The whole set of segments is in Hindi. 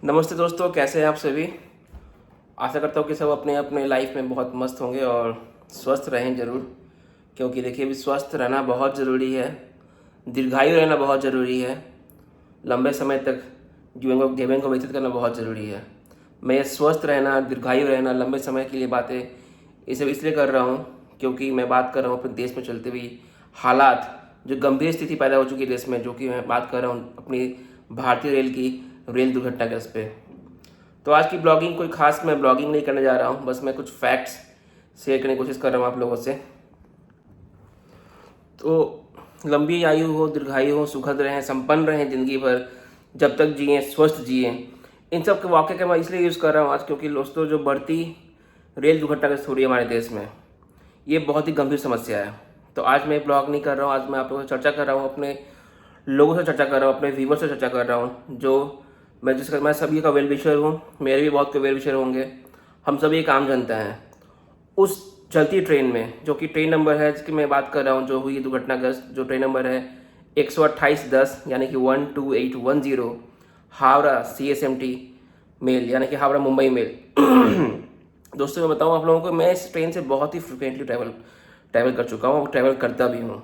नमस्ते दोस्तों, कैसे हैं आप सभी। आशा करता हूँ कि सब अपने अपने लाइफ में बहुत मस्त होंगे और स्वस्थ रहें ज़रूर। क्योंकि देखिए, अभी स्वस्थ रहना बहुत ज़रूरी है, दीर्घायु रहना बहुत ज़रूरी है, लंबे समय तक जीवन को व्यतीत करना बहुत ज़रूरी है। मैं ये स्वस्थ रहना, दीर्घायु रहना, लंबे समय के लिए बातें ये सब इसलिए कर रहा हूँ क्योंकि मैं बात कर रहा हूँ अपने देश में चलती हुई हालात, जो गंभीर स्थिति पैदा हो चुकी है देश में, जो कि मैं बात कर रहा हूँ अपनी भारतीय रेल की रेल दुर्घटनाग्रस्त पे। तो आज की ब्लॉगिंग कोई खास मैं ब्लॉगिंग नहीं करने जा रहा हूँ, बस मैं कुछ फैक्ट्स शेयर करने की कोशिश कर रहा हूँ आप लोगों से। तो लंबी आयु हो, दीर्घायु हो, सुखद रहें, संपन्न रहें ज़िंदगी भर, जब तक जिएँ, स्वस्थ जिएँ। इन सब के वाक़े का मैं इसलिए यूज़ कर रहा हूँ आज क्योंकि दोस्तों, जो बढ़ती रेल दुर्घटनाग्रस्त हो रही है हमारे देश में, ये बहुत ही गंभीर समस्या है। तो आज मैं ब्लॉग नहीं कर रहा हूँ, आज मैं आप लोगों से चर्चा कर रहा हूँ, अपने लोगों से चर्चा कर रहा हूँ, अपने व्यूवर से चर्चा कर रहा हूँ, जो मैं सभी का वेल विशर हूँ, मेरे भी बहुत के वेल विशर होंगे। हम सभी एक आम जनता हैं। उस चलती ट्रेन में, जो कि ट्रेन नंबर है जिसकी मैं बात कर रहा हूँ, जो हुई दुर्घटनाग्रस्त, जो ट्रेन नंबर है 12810 यानी कि 12810, हावड़ा CSMT मेल यानी कि हावड़ा मुंबई मेल। दोस्तों, मैं बताऊँ आप लोगों को, मैं इस ट्रेन से बहुत ही फ्रिक्वेंटली ट्रैवल कर चुका हूँ, ट्रैवल करता भी हूँ,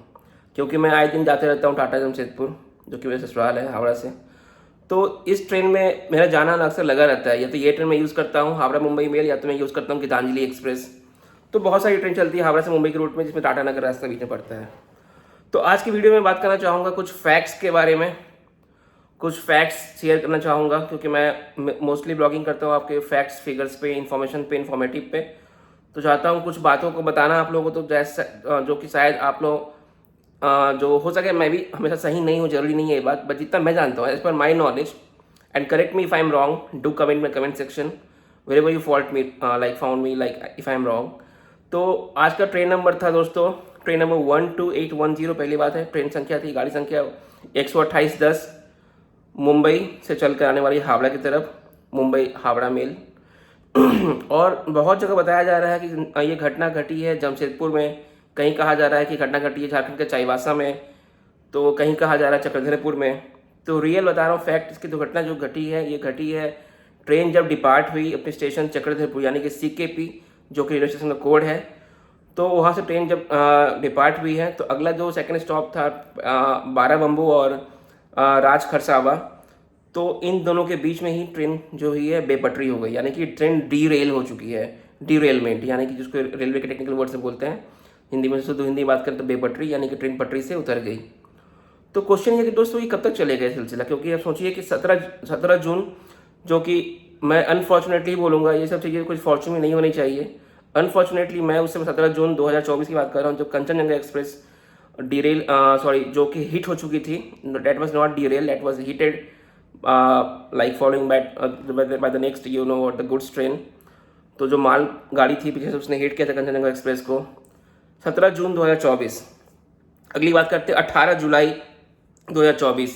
क्योंकि मैं आए दिन जाते रहता हूँ टाटा जमशेदपुर, जो कि मेरा ससुराल है हावड़ा से। तो इस ट्रेन में मेरा जाना आना अक्सर लगा रहता है। या तो ये ट्रेन मैं यूज़ करता हूँ हावड़ा मुंबई मेल, या तो मैं यूज़ करता हूँ गीतांजलि एक्सप्रेस। तो बहुत सारी ट्रेन चलती है हावड़ा से मुंबई के रूट में, जिसमें टाटा नगर रास्ता बीच में पड़ता है। तो आज की वीडियो में बात करना चाहूँगा कुछ फैक्ट्स के बारे में, कुछ फैक्ट्स शेयर करना चाहूँगा, क्योंकि मैं मोस्टली ब्लॉगिंग करता हूँ आपके फैक्ट्स, फिगर्स पे, इन्फॉर्मेशन पे, इन्फॉर्मेटिव पे। तो चाहता हूँ कुछ बातों को बताना आप लोगों को, तो जैसे जो कि शायद आप लोग जो हो सके, मैं भी हमेशा सही नहीं हूँ, जरूरी नहीं है ये बात, बट जितना मैं जानता हूँ as per my knowledge, and correct me if I am wrong, do comment my comment section wherever you fault me, like found me, like if I am wrong. तो आज का ट्रेन नंबर था दोस्तों, ट्रेन नंबर 12810। पहली बात है, ट्रेन संख्या थी, गाड़ी संख्या 12810, मुंबई से चल कर आने वाली हावड़ा की तरफ, मुंबई हावड़ा मेल। और बहुत जगह बताया जा रहा है कि ये घटना घटी है जमशेदपुर में, कहीं कहा जा रहा है कि घटना घटी है झारखंड के चाईबासा में, तो कहीं कहा जा रहा है चक्रधरपुर में। तो रियल बता रहा हूँ फैक्ट, इसकी दुर्घटना जो घटी है, ये घटी है ट्रेन जब डिपार्ट हुई अपने स्टेशन चक्रधरपुर यानी कि CKP, जो कि रेलवे स्टेशन का कोड है। तो वहाँ से ट्रेन जब डिपार्ट हुई है, तो अगला जो सेकंड स्टॉप था बाराबंबू और राज खरसावा। तो इन दोनों के बीच में ही ट्रेन जो हुई है बेपटरी हो गई, यानी कि ट्रेन डी रेल हो चुकी है। डीरेलमेंट यानी कि जिसको रेलवे के टेक्निकल वर्ड से बोलते हैं, हिंदी में शुद्ध हिंदी बात करें तो बेपटरी, यानी कि ट्रेन पटरी से उतर गई। तो क्वेश्चन ये कि दोस्तों, ये कब तक चलेगा ये सिलसिला, क्योंकि आप सोचिए कि 17 जून, जो कि मैं अनफॉर्चुनेटली बोलूँगा, ये सब चीज़ें कुछ फॉर्चुनेट नहीं होनी चाहिए। अनफॉर्चुनेटली मैं उस समय 17 जून 2024 की बात कर रहा हूँ, जब कंचनजंगा एक्सप्रेस डीरेल जो कि हिट हो चुकी थी। That was not derail, that was hitted like following by the next the goods train. तो जो माल गाड़ी थी पीछे से, उसने हिट किया था कंचनजंगा एक्सप्रेस को 17 जून 2024। अगली बात करते हैं 18 जुलाई 2024।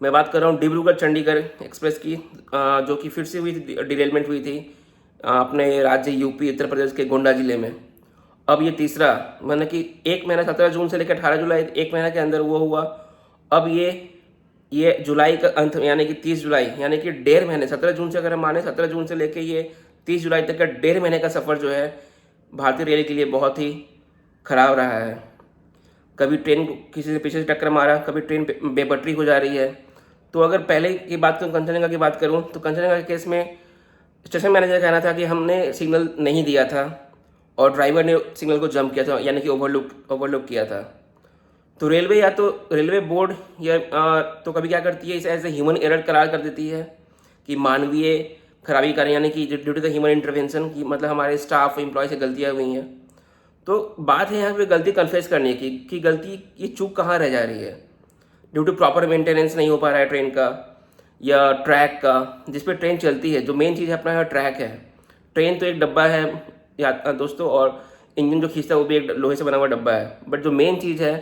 मैं बात कर रहा हूँ डिब्रूगढ़ चंडीगढ़ एक्सप्रेस की, जो कि फिर से हुई थी, डिरेलमेंट हुई थी अपने राज्य यूपी उत्तर प्रदेश के गोंडा जिले में। अब ये तीसरा, मैंने कि एक महीना 17 जून से लेकर 18 जुलाई, एक महीना के अंदर वो हुआ। अब ये जुलाई का अंत यानी कि 30 जुलाई, यानी कि 1.5 महीने, 17 जून से अगर हम माने, 17 जून से लेके ये 30 जुलाई तक का 1.5 महीने का सफ़र जो है भारतीय रेल के लिए बहुत ही खराब रहा है। कभी ट्रेन को किसी से पीछे से टक्कर मारा, कभी ट्रेन बेपटरी हो जा रही है। तो अगर पहले की बात करूँ, कंचनजंगा की बात करूँ, तो कंचनजंगा के केस में स्टेशन मैनेजर का कहना था कि हमने सिग्नल नहीं दिया था और ड्राइवर ने सिग्नल को जंप किया था, यानी कि ओवरलुक किया था। तो रेलवे या तो रेलवे बोर्ड या तो कभी क्या करती है, इसे एज ए ह्यूमन एरर करार कर देती है कि मानवीय खराबी करें, यानी कि due to the human intervention, की मतलब हमारे स्टाफ एम्प्लॉय से गलतियाँ हुई हैं। तो बात है यहाँ पे गलती कन्फेस करने की कि गलती की चूक कहाँ रह जा रही है। ड्यू टू प्रॉपर मेंटेनेंस नहीं हो पा रहा है ट्रेन का या ट्रैक का, जिस पे ट्रेन चलती है। जो मेन चीज़ है अपना यहाँ ट्रैक है। ट्रेन तो एक डब्बा है दोस्तों, और इंजन जो खींचता है वो भी एक लोहे से बना हुआ डब्बा है। बट जो मेन चीज़ है,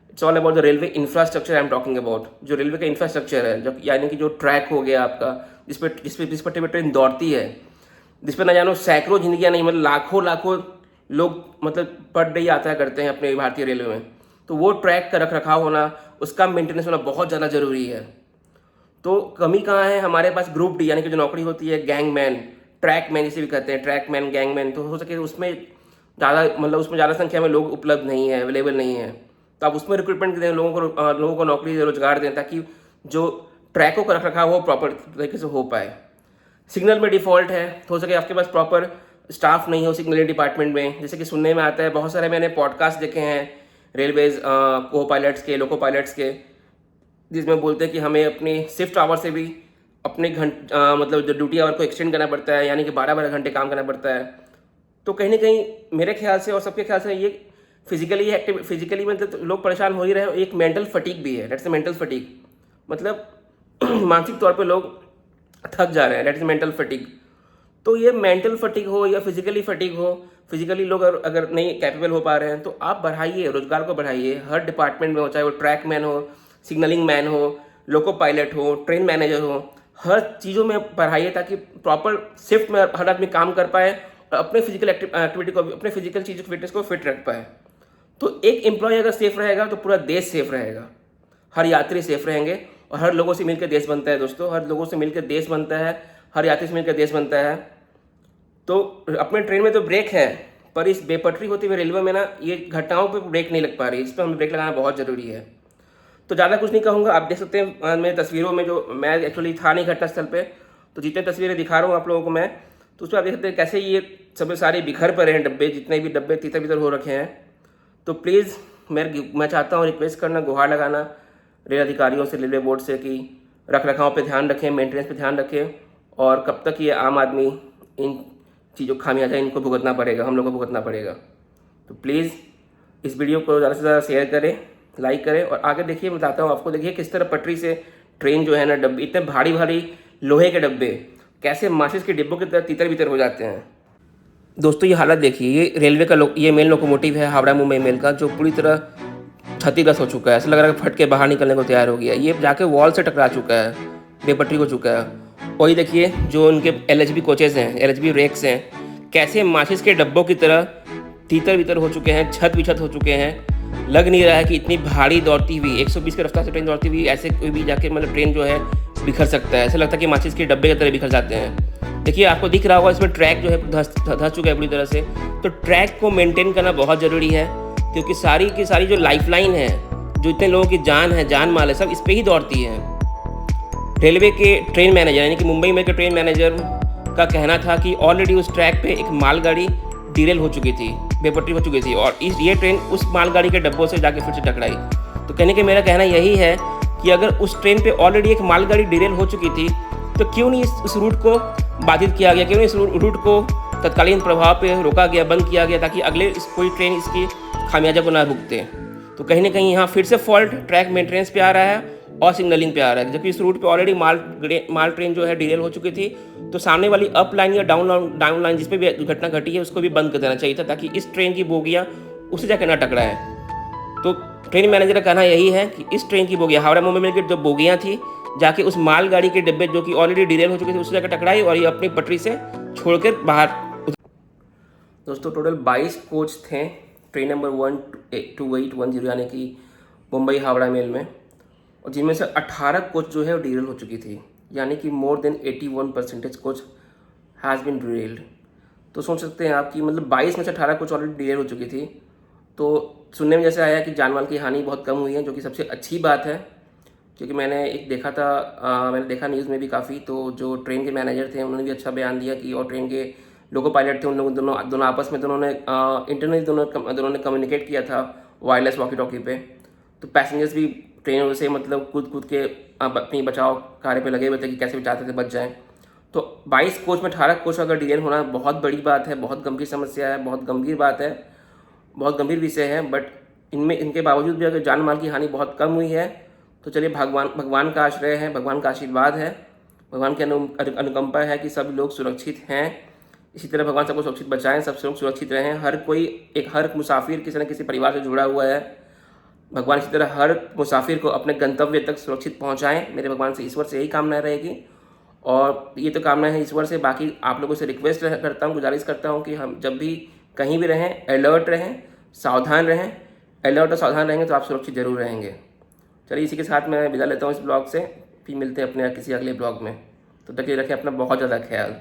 it's all about the railway infrastructure I am talking about. जो रेलवे का इंफ्रास्ट्रक्चर है, जो यानी कि जो ट्रैक हो गया आपका, जिस पट्टी पर ट्रेन दौड़ती है, जिस पर न जानो सैकड़ों जिंदगियाँ नहीं, मतलब लाखों लोग मतलब पर डे यात्रा करते हैं अपने भारतीय रेलवे में। तो वो ट्रैक का रख रखाव होना, उसका मेंटेनेंस होना बहुत ज़्यादा ज़रूरी है। तो कमी कहाँ है, हमारे पास ग्रुप डी यानी कि जो नौकरी होती है गैंगमैन, ट्रैकमैन जिसे भी कहते हैं, ट्रैकमैन, गैंगमैन, तो हो सके उसमें ज़्यादा मतलब उसमें ज़्यादा संख्या में लोग उपलब्ध नहीं है, अवेलेबल नहीं है। तो आप उसमें रिक्रूटमेंट दें, लोगों को नौकरी दें, रोजगार दें, ताकि जो ट्रैकों का रख रखाव हो प्रॉपर तरीके से हो पाए। सिग्नल में डिफ़ॉल्ट है, तो हो सके आपके पास प्रॉपर स्टाफ नहीं हो सिग्नलिंग डिपार्टमेंट में। जैसे कि सुनने में आता है, बहुत सारे मैंने पॉडकास्ट देखे हैं रेलवेज को पायलट्स के, लोको पायलट्स के, जिसमें बोलते हैं कि हमें अपनी शिफ्ट आवर से भी अपने मतलब जो ड्यूटी आवर को एक्सटेंड करना पड़ता है, यानी कि 12-12 घंटे काम करना पड़ता है। तो कहीं ना कहीं मेरे ख्याल से और सबके ख्याल से ये फिजिकली मतलब तो लोग परेशान हो ही रहे हैं, एक मेंटल फटीग भी है, दैट्स ए मेंटल फटीग, मतलब मानसिक तौर पे लोग थक जा रहे हैं, दैट्स ए मेंटल फटीग। तो ये मेंटल फटीग हो या फिजिकली फटीग हो, फिजिकली लोग अगर नहीं कैपेबल हो पा रहे हैं, तो आप बढ़ाइए, रोजगार को बढ़ाइए हर डिपार्टमेंट में हो, चाहे वो ट्रैक मैन हो, सिग्नलिंग मैन हो, लोको पायलट हो, ट्रेन मैनेजर हो, हर चीज़ों में बढ़ाइए ताकि प्रॉपर शिफ्ट में हर आदमी काम कर पाए और अपने फिजिकल एक्टिविटी को, अपने फिजिकल चीज़ों की फिटनेस को फिट रख पाए। तो एक एम्प्लॉय अगर सेफ रहेगा तो पूरा देश सेफ रहेगा, हर यात्री सेफ रहेंगे, और हर लोगों से मिलकर देश बनता है दोस्तों, हर लोगों से मिलकर देश बनता है, हर यात्री से मिलकर देश बनता है। तो अपने ट्रेन में तो ब्रेक है, पर इस बेपटरी होती हुई रेलवे में ना ये घटनाओं पे ब्रेक नहीं लग पा रही, इस पर हमें ब्रेक लगाना बहुत ज़रूरी है। तो ज़्यादा कुछ नहीं कहूँगा, आप देख सकते हैं मेरी तस्वीरों में, जो मैं एक्चुअली था नहीं घटनास्थल पे, तो जितने तस्वीरें दिखा रहा हूँ आप लोगों को मैं, तो उसमें आप देख सकते हैं कैसे ये सब सारे बिखर पड़े हैं डब्बे, जितने भी डब्बे तितर बितर हो रखे हैं। तो प्लीज़ मैं चाहता हूँ, रिक्वेस्ट करना, गुहार लगाना रेल अधिकारियों से, रेलवे बोर्ड से कि रख रखाव पे ध्यान रखें, मेंटेनेंस पे ध्यान रखें, और कब तक ये आम आदमी इन चीज़ों खामियाजा इनको भुगतना पड़ेगा, हम लोगों को भुगतना पड़ेगा। तो प्लीज़ इस वीडियो को ज़्यादा से ज़्यादा शेयर करें, लाइक करें, और आगे देखिए, बताता हूँ आपको। देखिए किस तरह पटरी से ट्रेन जो है ना, डब्बे इतने भारी भारी लोहे के डब्बे कैसे माचिस के डिब्बों की तरह तितर बितर हो जाते हैं। दोस्तों ये हालत देखिए, ये रेलवे का ये मेल लोकोमोटिव है हावड़ा मुंबई मेल का, जो पूरी तरह क्षतिग्रस्त हो चुका है, ऐसा लग रहा है कि फट के बाहर निकलने को तैयार हो गया। ये जाके वॉल से टकरा चुका है, बेपटरी हो चुका है। वही देखिए जो उनके LHB कोचेज़ हैं, LHB रेक्स हैं, कैसे माचिस के डब्बों की तरह तीतर बितर हो चुके हैं, छत बिछत हो चुके हैं। लग नहीं रहा है कि इतनी भारी दौड़ती हुई 120 की रफ्तार से ट्रेन दौड़ती हुई ऐसे कोई भी जाके मतलब ट्रेन जो है बिखर सकता है। ऐसा लगता है कि माचिस के डब्बे की तरह बिखर जाते हैं। देखिए आपको दिख रहा होगा इसमें ट्रैक जो है धस चुका है पूरी तरह से। तो ट्रैक को मेंटेन करना बहुत ज़रूरी है, क्योंकि सारी की सारी जो लाइफलाइन है, जो इतने लोगों की जान है, जान माल है, सब इस पर ही दौड़ती है। रेलवे के ट्रेन मैनेजर यानी कि मुंबई में के ट्रेन मैनेजर का कहना था कि ऑलरेडी उस ट्रैक पे एक मालगाड़ी डिरेल हो चुकी थी, बेपटरी हो चुकी थी, और ये ट्रेन उस मालगाड़ी के डब्बों से जाके फिर से टकराई। तो कहने के मेरा कहना यही है कि अगर उस ट्रेन पे ऑलरेडी एक मालगाड़ी डिरेल हो चुकी थी, तो क्यों नहीं इस रूट को बाधित किया गया, क्यों नहीं इस रूट को तत्कालीन प्रभाव पे रोका गया, बंद किया गया, ताकि अगले कोई ट्रेन इसकी खामियाजा को ना भुगते। तो कहीं ना कहीं यहाँ फिर से फॉल्ट ट्रैक मेंटेनेंस पे आ रहा है और सिग्नलिंग पे आ रहा है, जबकि इस रूट पे ऑलरेडी माल ट्रेन जो है डिरेल हो चुकी थी। तो सामने वाली अप लाइन या डाउन लाइन जिस पे भी घटना घटी है उसको भी बंद कर देना चाहिए था, ताकि इस ट्रेन की बोगियाँ उससे जाकर ना टकराए। तो ट्रेन मैनेजर का कहना यही है कि इस ट्रेन की बोगियाँ, हावड़ा मुंबई मेल की जो बोगियाँ थी, जाके उस मालगाड़ी के डिब्बे जो कि ऑलरेडी डिरेल हो चुके थे उससे जाकर टकराई, और ये अपनी पटरी से छोड़कर बाहर। दोस्तों टोटल 22 कोच थे ट्रेन नंबर 12810 यानी कि मुंबई हावड़ा मेल में, और जिनमें से 18 कोच जो है वो डिरेल हो चुकी थी, यानी कि more than 81% coach has been derailed. तो सोच सकते हैं आप कि मतलब 22 में से 18 कोच ऑलरेडी डिरेल हो चुकी थी। तो सुनने में जैसे आया कि जानमाल की हानि बहुत कम हुई है, जो कि सबसे अच्छी बात है, क्योंकि मैंने एक देखा था, मैंने देखा न्यूज़ में भी काफ़ी, तो जो ट्रेन के मैनेजर थे उन्होंने भी अच्छा बयान दिया कि, और ट्रेन के लोको पायलट थे, उन लोगों दोनों आपस में दोनों ने इंटरनली दोनों ने कम्युनिकेट किया था वायरलेस वॉकी टॉकी पे। तो पैसेंजर्स भी ट्रेनों से मतलब कूद के अपनी बचाव कार्य पे लगे हुए थे कि कैसे बचाते थे बच जाएं। तो 22 कोच में 18 कोच अगर डिरेल होना बहुत बड़ी बात है, बहुत गंभीर समस्या है, बहुत गंभीर बात है, बहुत गंभीर विषय है। बट इनके बावजूद भी अगर जान माल की हानि बहुत कम हुई है, तो चलिए भगवान का आश्रय है, भगवान का आशीर्वाद है, भगवान की अनुकंपा है कि सब लोग सुरक्षित हैं। इसी तरह भगवान सबको सुरक्षित बचाएं, सब लोग सुरक्षित रहें। हर मुसाफिर किसी न किसी परिवार से जुड़ा हुआ है। भगवान इसी तरह हर मुसाफिर को अपने गंतव्य तक सुरक्षित पहुंचाएं। मेरे भगवान से, ईश्वर से यही कामना रहेगी, और ये तो कामना है ईश्वर से। बाकी आप लोगों से रिक्वेस्ट करता हूँ, गुजारिश करता हूँ कि हम जब भी कहीं भी रहें, अलर्ट रहें, सावधान रहें। अलर्ट और सावधान रहेंगे तो आप सुरक्षित जरूर रहेंगे। चलिए इसी के साथ मैं विदा लेता हूँ इस ब्लॉग से। फिर मिलते हैं अपने किसी अगले ब्लॉग में। तो तक ये रखें अपना बहुत ज़्यादा ख्याल।